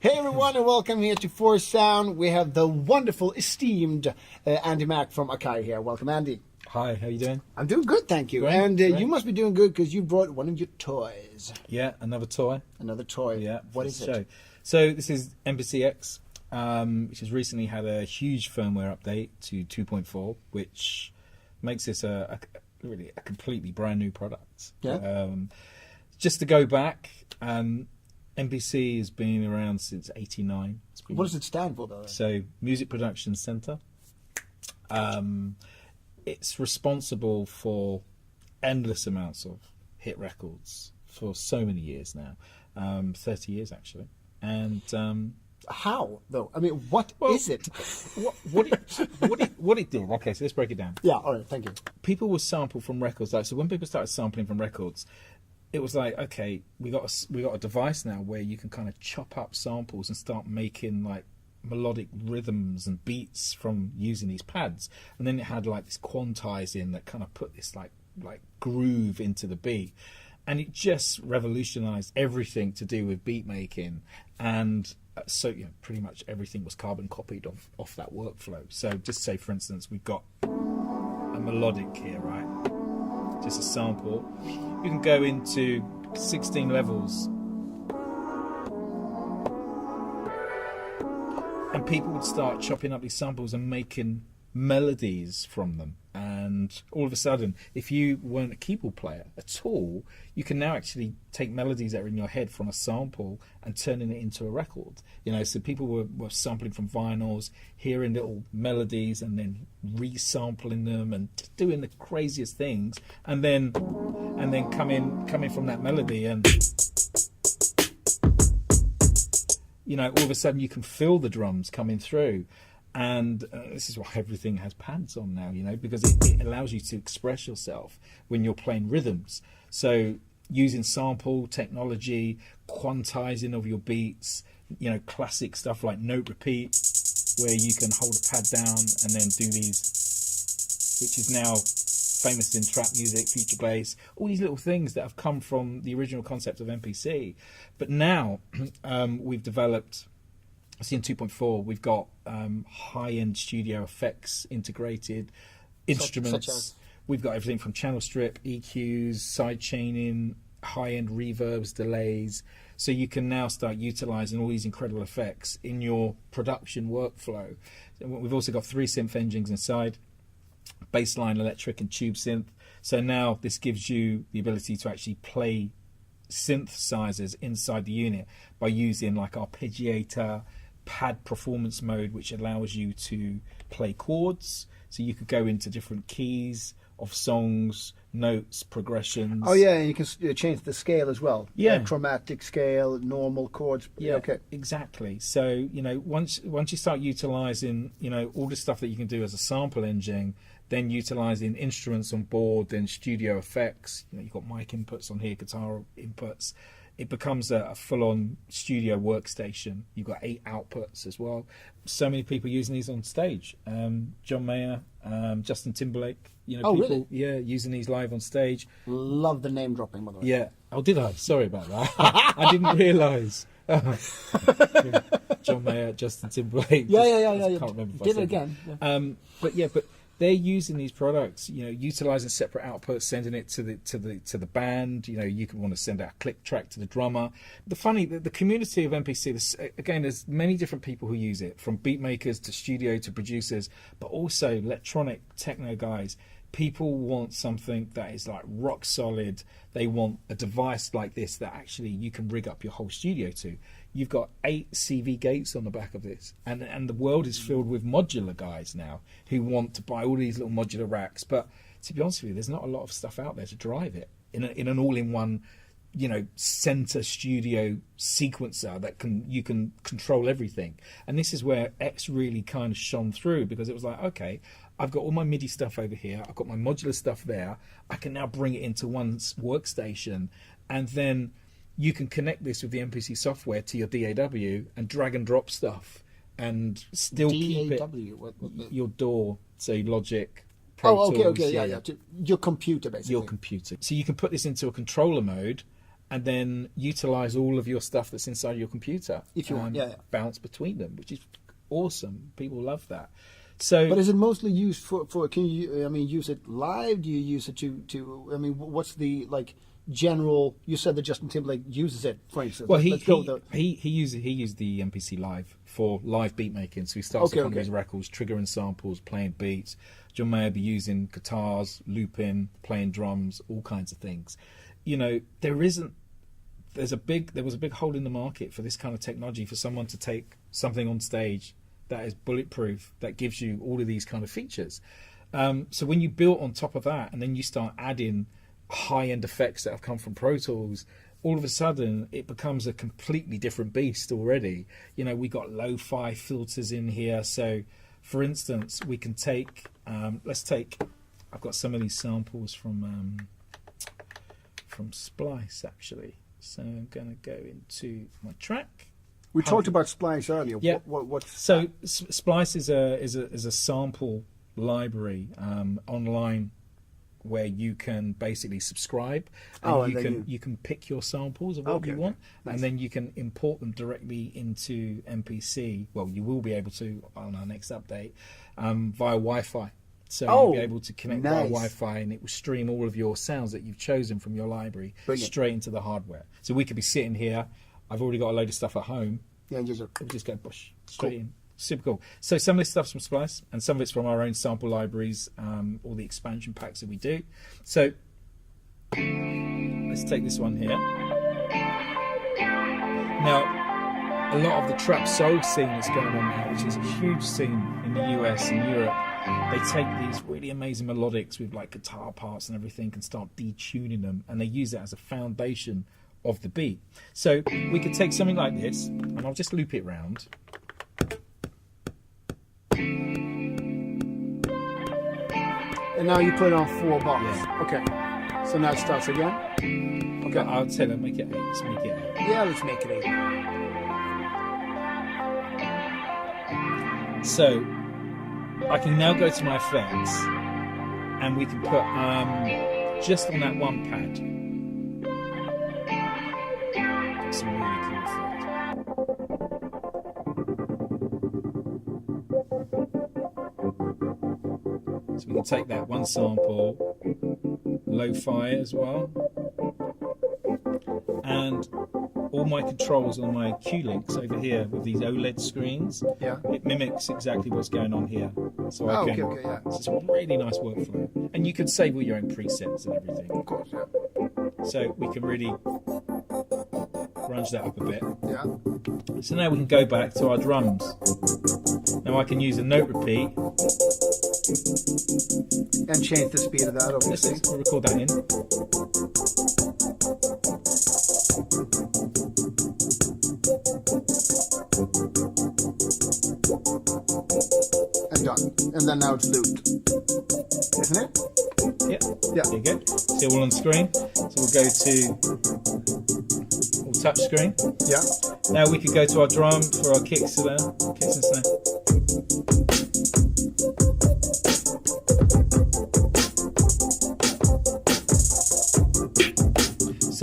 Hey everyone, and welcome here to Force Sound. We have the wonderful, esteemed Andy Mack from AKAI here. Welcome, Andy. Hi, how you doing? I'm doing good, thank you. Great, and great. You must be doing good because you brought one of your toys. Yeah, another toy. Another toy. Yeah, What is it? So this is MPC X, which has recently had a huge firmware update to 2.4, which makes this really a completely brand new product. Yeah. Just to go back, MPC has been around since '89. What does it stand for, though? So, Music Production Center. It's responsible for endless amounts of hit records for so many years now, 30 years actually. And how, though? I mean, what is it? what it did? Okay, so let's break it down. Yeah. All right. Thank you. People will sample from records. So when people started sampling from records, it was like, okay, we got a device now where you can kind of chop up samples and start making like melodic rhythms and beats from using these pads. And then it had like this quantizing that kind of put this like groove into the beat, and it just revolutionized everything to do with beat making. And so pretty much everything was carbon copied off that workflow. So just say, for instance, we've got a melodic here, right? Just a sample. You can go into 16 levels and people would start chopping up these samples and making melodies from them. And all of a sudden, if you weren't a keyboard player at all, you can now actually take melodies that are in your head from a sample and turning it into a record. So people were sampling from vinyls, hearing little melodies and then resampling them and just doing the craziest things, and then coming from that melody, and all of a sudden you can feel the drums coming through. And this is why everything has pads on now, because it allows you to express yourself when you're playing rhythms. So using sample technology, quantizing of your beats, classic stuff like note repeat, where you can hold a pad down and then do these, which is now famous in trap music, future bass, all these little things that have come from the original concept of MPC. But now we've developed, in 2.4, we've got high-end studio effects integrated, instruments. Such as? We've got everything from channel strip, EQs, side chaining, high-end reverbs, delays. So you can now start utilizing all these incredible effects in your production workflow. We've also got 3 synth engines inside, bassline, electric, and tube synth. So now this gives you the ability to actually play synthesizers inside the unit by using like arpeggiator, pad performance mode, which allows you to play chords. So you could go into different keys of songs, notes, progressions. Oh yeah, and you can change the scale as well. Yeah, chromatic scale, normal chords. Yeah, okay, exactly. So once you start utilizing all the stuff that you can do as a sample engine, then utilizing instruments on board, then studio effects. You've got mic inputs on here, guitar inputs. It becomes a full-on studio workstation. You've got 8 outputs as well. So many people using these on stage. John Mayer, Justin Timberlake. Oh, people, really? yeah, using these live on stage. Love the name dropping, by the way. Yeah. Oh, did I? Sorry about that. I didn't realise. John Mayer, Justin Timberlake. Yeah. I can't remember. If I Did it said again. that. Yeah. But they're using these products, utilizing separate outputs, sending it to the band. You can want to send out a click track to the drummer. The community of MPC, there's many different people who use it, from beat makers to studio to producers, but also electronic techno guys. People want something that is like rock solid. They want a device like this that actually you can rig up your whole studio to. You've got 8 CV gates on the back of this, and the world is filled with modular guys now who want to buy all these little modular racks. But to be honest with you, there's not a lot of stuff out there to drive it in an all-in-one, center studio sequencer that you can control everything. And this is where X really kind of shone through, because it was like, okay, I've got all my MIDI stuff over here, I've got my modular stuff there, I can now bring it into one workstation, and then you can connect this with the MPC software to your DAW and drag and drop stuff and still keep it your DAW, say Logic, Pro Tools. Yeah. Your computer, basically. Your computer. So you can put this into a controller mode and then utilize all of your stuff that's inside your computer. If you want, yeah. Bounce between them, which is awesome. People love that. So, but is it mostly used for? Can you, I mean, use it live? Do you use it to? I mean, what's the like general? You said that Justin Timberlake uses it, for instance. Well, he used the MPC Live for live beat making. So he starts to his records, triggering samples, playing beats. John may be using guitars, looping, playing drums, all kinds of things. You know, there was a big hole in the market for this kind of technology, for someone to take something on stage that is bulletproof, that gives you all of these kind of features. So when you build on top of that, and then you start adding high-end effects that have come from Pro Tools, all of a sudden it becomes a completely different beast already. You know, we got lo-fi filters in here. So, for instance, we can take, I've got some of these samples from Splice actually. So I'm going to go into my track. We talked about Splice earlier. Yeah. So Splice is a sample library online where you can basically subscribe, and you can pick your samples of what you want, and then you can import them directly into MPC. Well, you will be able to on our next update via Wi-Fi. So you'll be able to connect via Wi-Fi, and it will stream all of your sounds that you've chosen from your library straight into the hardware. So we could be sitting here. I've already got a load of stuff at home. Yeah, and just go straight in. Super cool. So some of this stuff's from Splice, and some of it's from our own sample libraries, all the expansion packs that we do. So let's take this one here. Now, a lot of the trap soul scene that's going on now, which is a huge scene in the US and Europe, they take these really amazing melodics with like guitar parts and everything and start detuning them, and they use it as a foundation of the beat. So we could take something like this, and I'll just loop it round. And now you put it on 4 bars. Yeah. Okay. So now it starts again. Okay. I'll tell them make it 8. Let's make it 8. Yeah, let's make it 8. So I can now go to my effects, and we can put just on that one pad some really cool effects. So we can take that one sample, lo-fi as well, and all my controls on my Q-Links over here with these OLED screens, it mimics exactly what's going on here. So I can, it's a really nice workflow. And you can save all your own presets and everything. Of course, yeah. So we can really grunge that up a bit. Yeah. So now we can go back to our drums. Now I can use a note repeat. And change the speed of that, obviously. We'll record that in. And done. And then now it's looped. Isn't it? Yeah. Yeah. There you go. See all on the screen. So we'll go to all touch screen. Yeah. Now we could go to our drum for our kicks and snare.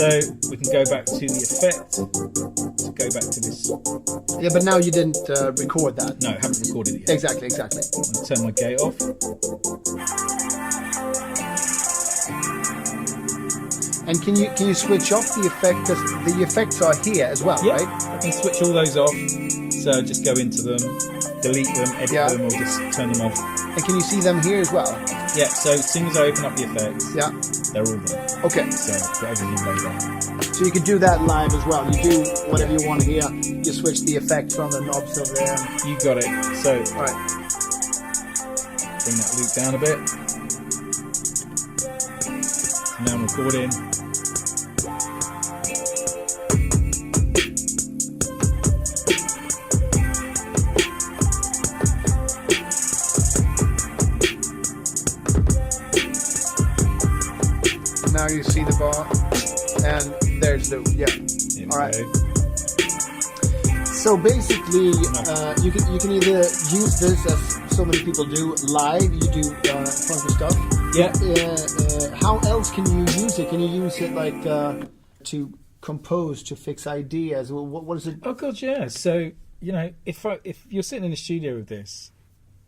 So we can go back to the effect, to go back to this. Yeah, but now you didn't record that. No, I haven't recorded it yet. Exactly. I'm going to turn my gate off. And can you switch off the effect, because the effects are here as well, right? I can switch all those off. So just go into them, delete them, edit them, or just turn them off. And can you see them here as well? Yeah, so as soon as I open up the effects, they're all there. Okay. So got everything laid out. So you can do that live as well. You do whatever you want here. You switch the effect from the knobs over there. You got it. So all right. Bring that loop down a bit. So now I'm recording. Now you see the bar, and there's the all right. So basically, you can either use this, as so many people do, live. You do funky stuff. Yeah. How else can you use it? Can you use it like to compose to fix ideas? What is it? Oh god, yeah. So if you're sitting in the studio with this,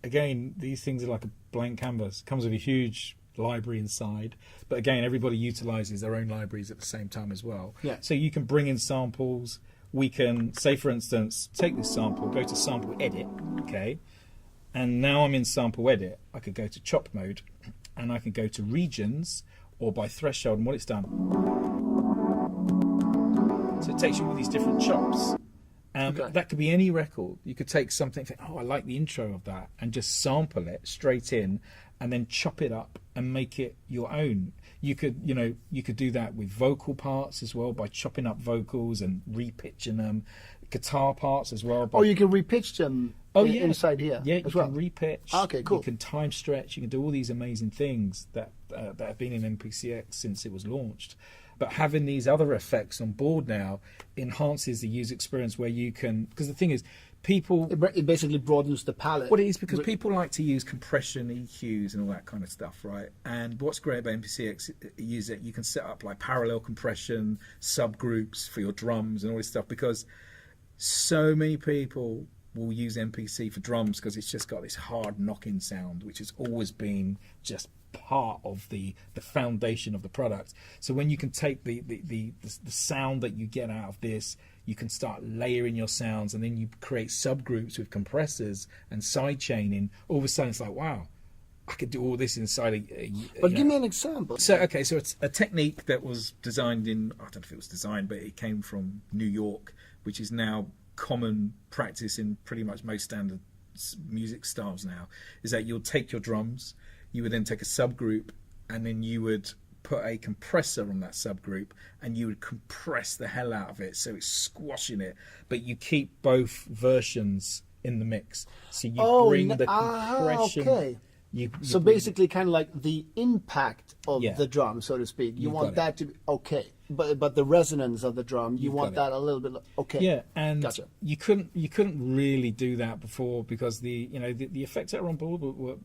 again, these things are like a blank canvas. Comes with a huge library inside, but again, everybody utilizes their own libraries at the same time as well. Yeah. So you can bring in samples. We can say, for instance, take this sample, go to sample edit, okay, and now I'm in sample edit. I could go to chop mode, and I can go to regions or by threshold, and what it's done. So it takes you all these different chops. Okay. That could be any record. You could take something, think, oh, I like the intro of that, and just sample it straight in, and then chop it up and make it your own. You could do that with vocal parts as well by chopping up vocals and repitching them. Guitar parts as well. You can repitch them. Inside here. Yeah, you as can well. repitch. Okay, cool. You can time stretch. You can do all these amazing things that have been in MPC X since it was launched. But having these other effects on board now enhances the user experience, where you can, because the thing is, people... It basically broadens the palette. What it is, because people like to use compression, EQs and all that kind of stuff, right? And what's great about MPC X is that you can set up like parallel compression, subgroups for your drums and all this stuff, because so many people will use MPC for drums because it's just got this hard knocking sound, which has always been just part of the foundation of the product. So when you can take the sound that you get out of this, you can start layering your sounds, and then you create subgroups with compressors and side chaining. All of a sudden it's like, wow, I could do all this inside But give me an example. So it's a technique that was designed in, I don't know if it was designed, but it came from New York, which is now common practice in pretty much most standard music styles now, is that you'll take your drums, you would then take a subgroup, and then you would put a compressor on that subgroup, and you would compress the hell out of it, so it's squashing it, but you keep both versions in the mix. So you bring the compression. Okay. So basically, kind of like the impact of the drum, so to speak. You want that to be okay, but the resonance of the drum, you want that a little bit okay. Yeah, and gotcha. you couldn't really do that before, because the effects that are on board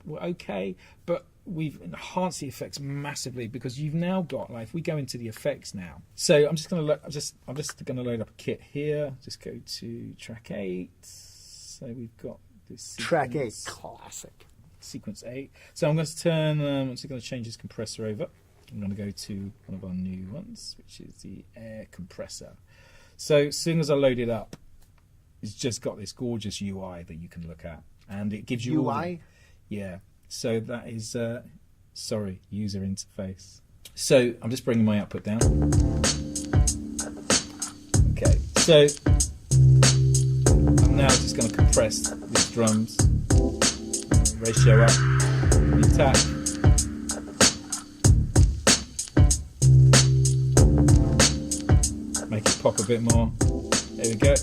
were okay, but we've enhanced the effects massively, because you've now got, like, if we go into the effects now. So I'm just gonna load up a kit here. Just go to track 8. So we've got this track 8, classic. Sequence 8. So I'm going to turn. I'm just going to change this compressor over. I'm going to go to one of our new ones, which is the air compressor. So as soon as I load it up, it's just got this gorgeous UI that you can look at, and it gives you UI. Yeah. So that is user interface. So I'm just bringing my output down. Okay. So I'm now just going to compress these drums. Ratio up, the attack. Make it pop a bit more. There we go.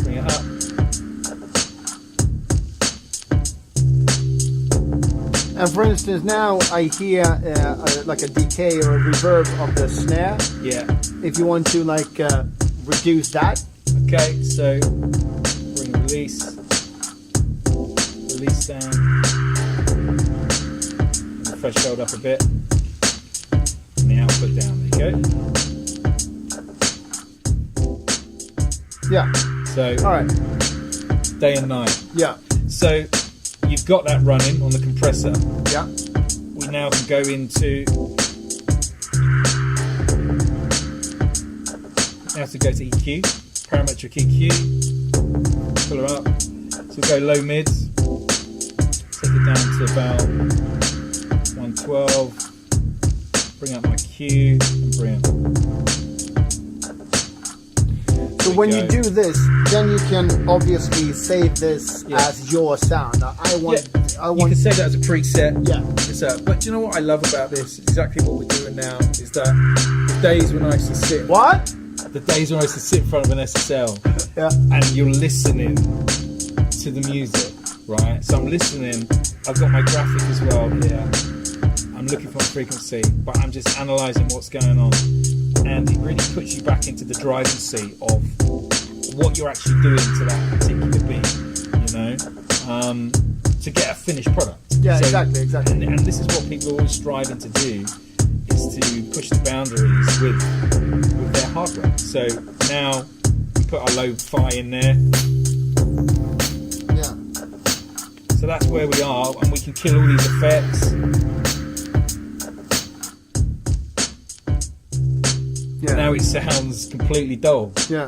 Bring it up. And for instance, now I hear like a decay or a reverb of the snare. Yeah. If you want to reduce that. Okay, so bring release. Release down, and the threshold up a bit, and the output down. There you go. Yeah. So, all right. Day and night. Yeah. So you've got that running on the compressor. Yeah. We now can go into. Now to go to EQ, parametric EQ. Pull her up. So we'll go low mids. Take it down to about 112. Bring up my Q and bring it. So when you do this, then you can obviously save this as your sound. You can save that as a preset. Yeah. But do you know what I love about this? Exactly what we're doing now is that the days when I used to sit. What? The days when I used to sit in front of an SSL. Yeah. And you're listening to the music. Right, so I'm listening. I've got my graphic as well here. I'm looking for a frequency, but I'm just analysing what's going on, and it really puts you back into the driving seat of what you're actually doing to that particular beat. To get a finished product. Yeah, so, exactly. And this is what people are always striving to do, is to push the boundaries with hardware. So now we put our lo-fi in there. Yeah. So that's where we are, and we can kill all these effects. Yeah. Now it sounds completely dull. Yeah.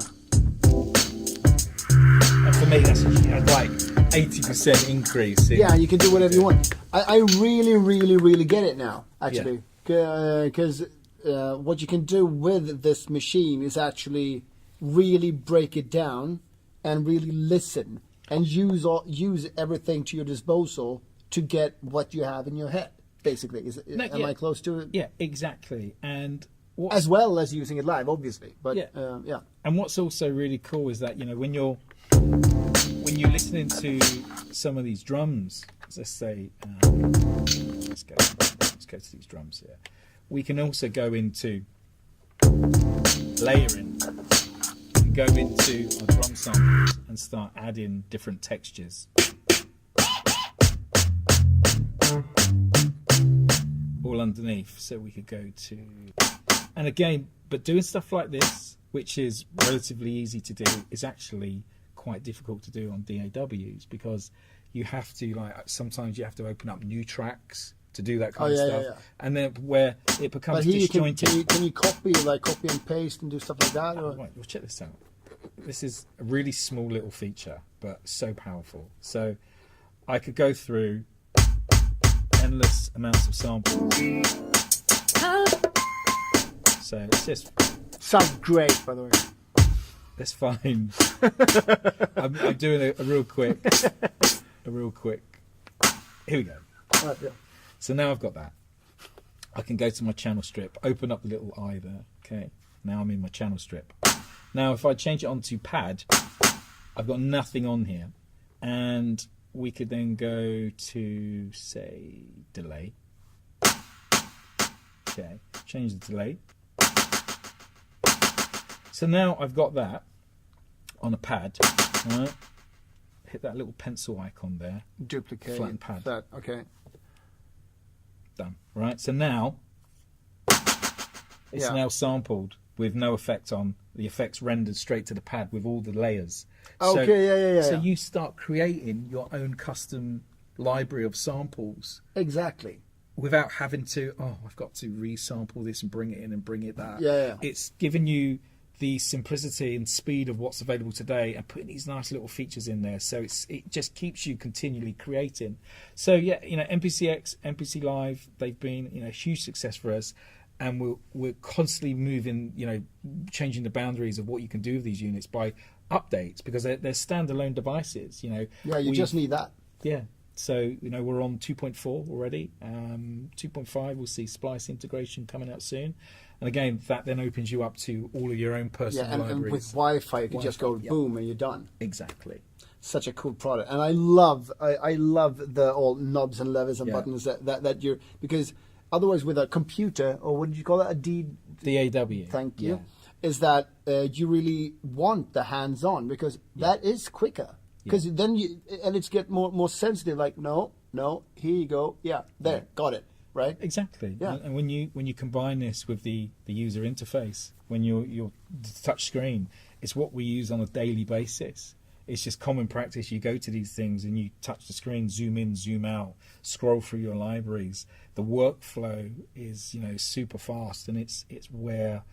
And for me, that's like 80% increase. Yeah, you can do whatever you want. I really, really, really get it now, actually. Because what you can do with this machine is actually really break it down and really listen and use everything to your disposal to get what you have in your head, basically. Am I close to it? Yeah, exactly. And as well as using it live, obviously. But yeah. And what's also really cool is that, you know, when you're listening to some of these drums, let's say, let's go to these drums here. We can also go into layering and go into our drum samples and start adding different textures. All underneath, so we could go to, and again, but doing stuff like this, which is relatively easy to do, is actually quite difficult to do on DAWs, because you have to, like, sometimes you have to open up new tracks to do that kind of stuff, and then where it becomes disjointed. Can you copy and paste and do stuff like that? Or? Right, well, check this out. This is a really small little feature, but so powerful. So I could go through endless amounts of samples. So it's just sounds great, by the way. That's fine. I'm doing a real quick. Here we go. Right, yeah. So now I've got that. I can go to my channel strip, open up the little eye there. Okay, now I'm in my channel strip. Now if I change it onto pad, I've got nothing on here. And we could then go to, say, delay. Okay, change the delay. So now I've got that on a pad. Right? Hit that little pencil icon there. Duplicate. Flatten pad. That, okay. Done. Right. So now it's now sampled with no effect on. The effects rendered straight to the pad with all the layers. Okay. So you start creating your own custom library of samples. Exactly. Without having to, I've got to resample this and bring it in and bring it that. Yeah. It's giving you the simplicity and speed of what's available today and putting these nice little features in there. So it just keeps you continually creating. So yeah, you know, MPC X, MPC Live, they've been, you know, a huge success for us. And we're constantly moving, you know, changing the boundaries of what you can do with these units by updates, because they're standalone devices, you know. Yeah, you just need that. Yeah. So, you know, we're on 2.4 already. 2.5, we'll see splice integration coming out soon. And again, that then opens you up to all of your own personal libraries. And with Wi-Fi, you can just go boom and you're done. Exactly. Such a cool product. And I love the all knobs and levers and buttons that you're, because otherwise with a computer, or what did you call it? DAW. Thank you. Is that you really want the hands-on, because that is quicker. Because then it's get more sensitive. Like no, here you go. Got it. Right. Exactly. Yeah. And when you combine this with the user interface, when your touch screen, it's what we use on a daily basis. It's just common practice. You go to these things and you touch the screen, zoom in, zoom out, scroll through your libraries. The workflow is, you know, super fast, and it's where,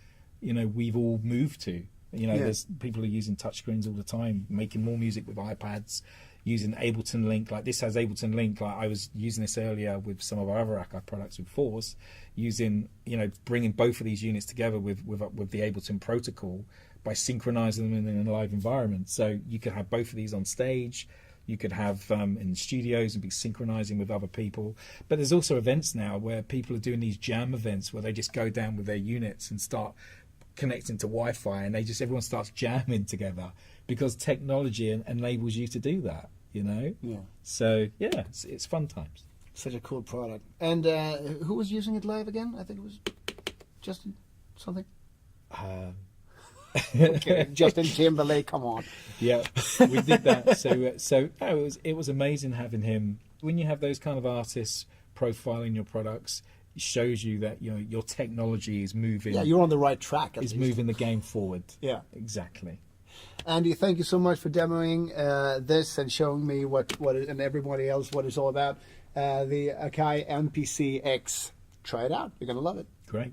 you know, we've all moved to. You know, there's people are using touchscreens all the time, making more music with iPads, using Ableton Link. Like this has Ableton Link. Like I was using this earlier with some of our other AKAI products with Force, using, you know, bringing both of these units together with the Ableton protocol by synchronizing them in a live environment. So you could have both of these on stage. You could have in studios and be synchronizing with other people. But there's also events now where people are doing these jam events where they just go down with their units and start connecting to Wi-Fi, and everyone starts jamming together because technology enables you to do that, you know? Yeah. So, yeah, it's fun times. Such a cool product. And who was using it live again? I think it was Justin something. Okay, Justin Timberlake, come on. Yeah, we did that. So it was amazing having him. When you have those kind of artists profiling your products, shows you that your technology is moving. Yeah, you're on the right track. Is moving the game forward. Yeah, exactly. Andy, thank you so much for demoing this and showing me what and everybody else what it's all about. The AKAI MPC X. Try it out. You're gonna love it. Great.